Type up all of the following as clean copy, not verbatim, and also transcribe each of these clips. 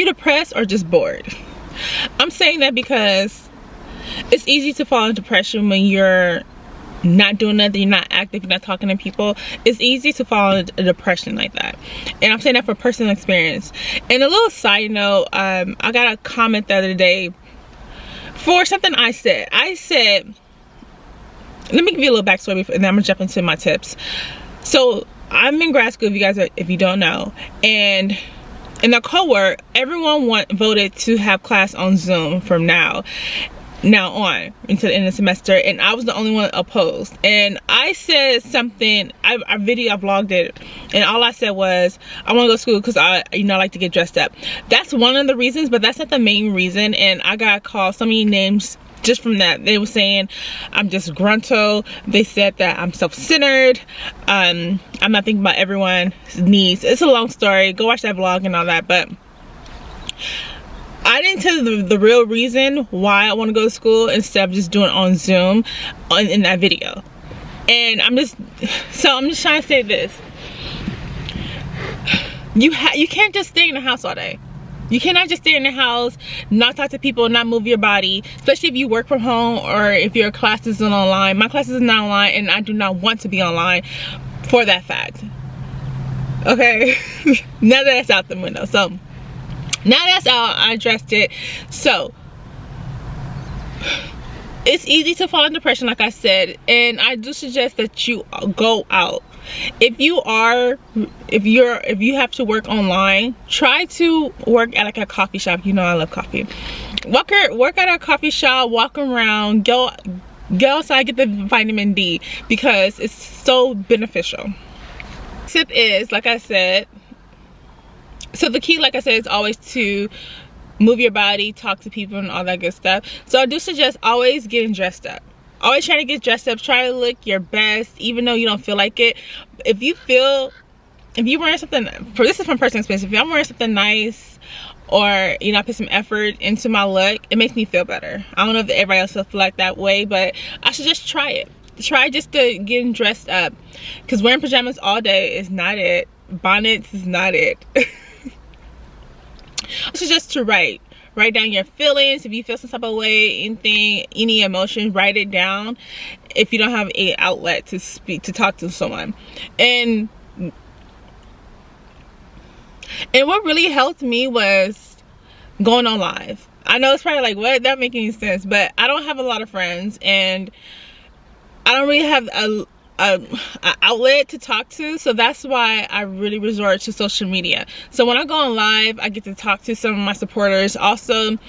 you depressed or just bored? I'm saying that because it's easy to fall into depression when you're not doing nothing, you're not active, you're not talking to people. It's easy to fall into a depression like that. And I'm saying that for personal experience. And a little side note, I got a comment the other day for something I said. Let me give you a little backstory and then I'm gonna jump into my tips. So I'm in grad school, if you don't know, and in the cohort, everyone voted to have class on Zoom from now on until the end of the semester, and I was the only one opposed. And I said something, I vlogged it, and all I said was I want to go to school because I like to get dressed up. That's one of the reasons, but that's not the main reason. And I got called so many names just from that. They were saying I'm just grunto. They said that I'm self-centered. I'm not thinking about everyone's needs. It's a long story, go watch that vlog and all that, but I didn't tell the real reason why I want to go to school instead of just doing it on Zoom in that video. And I'm just trying to say this. You can't just stay in the house all day. You cannot just stay in the house, not talk to people, not move your body, especially if you work from home or if your class isn't online. My class is not online, and I do not want to be online for that fact. Okay? Now that that's out the window. So now that's out, I addressed it. So it's easy to fall in depression, like I said, and I do suggest that you go out. If you have to work online, try to work at like a coffee shop. You know I love coffee. Work at a coffee shop, walk around, go outside, get the vitamin D, because it's so beneficial. Tip is, like I said, so the key, like I said, is always to move your body, talk to people, and all that good stuff. So I do suggest always getting dressed up. Always try to get dressed up. Try to look your best, even though you don't feel like it. If you're wearing something, this is from personal experience, if I'm wearing something nice, or I put some effort into my look, it makes me feel better. I don't know if everybody else feels like that way, but I should just try it. Try just to getting dressed up, because wearing pajamas all day is not it. Bonnets is not it. So just to write down your feelings. If you feel some type of way, any emotion, write it down. If you don't have an outlet to talk to someone, and what really helped me was going on live. I know it's probably like, what, that doesn't make any sense, but I don't have a lot of friends, and I don't really have a outlet to talk to, so that's why I really resort to social media. So when I go on live, I get to talk to some of my supporters. Also,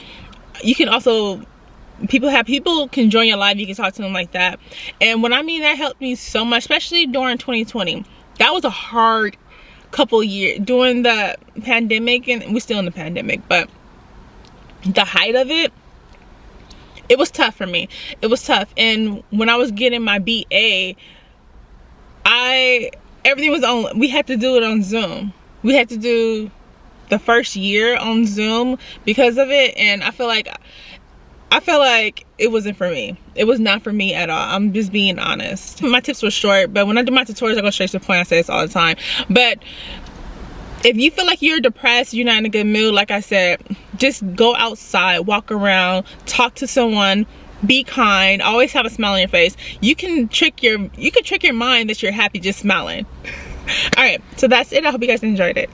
people can join your live, you can talk to them like that. And when I mean, that helped me so much, especially during 2020. That was a hard couple years during the pandemic, and we're still in the pandemic, but the height of it was tough for me. It was tough. And when I was getting my BA, everything was on, we had to do it on Zoom. We had to do the first year on Zoom because of it, and I feel like it wasn't for me. It was not for me at all. I'm just being honest. My tips were short, but when I do my tutorials, I go straight to the point. I say this all the time. But if you feel like you're depressed, you're not in a good mood, like I said, just go outside, walk around, talk to someone, be kind, always have a smile on your face. You can trick your mind that you're happy just smiling. All right, so that's it. I hope you guys enjoyed it.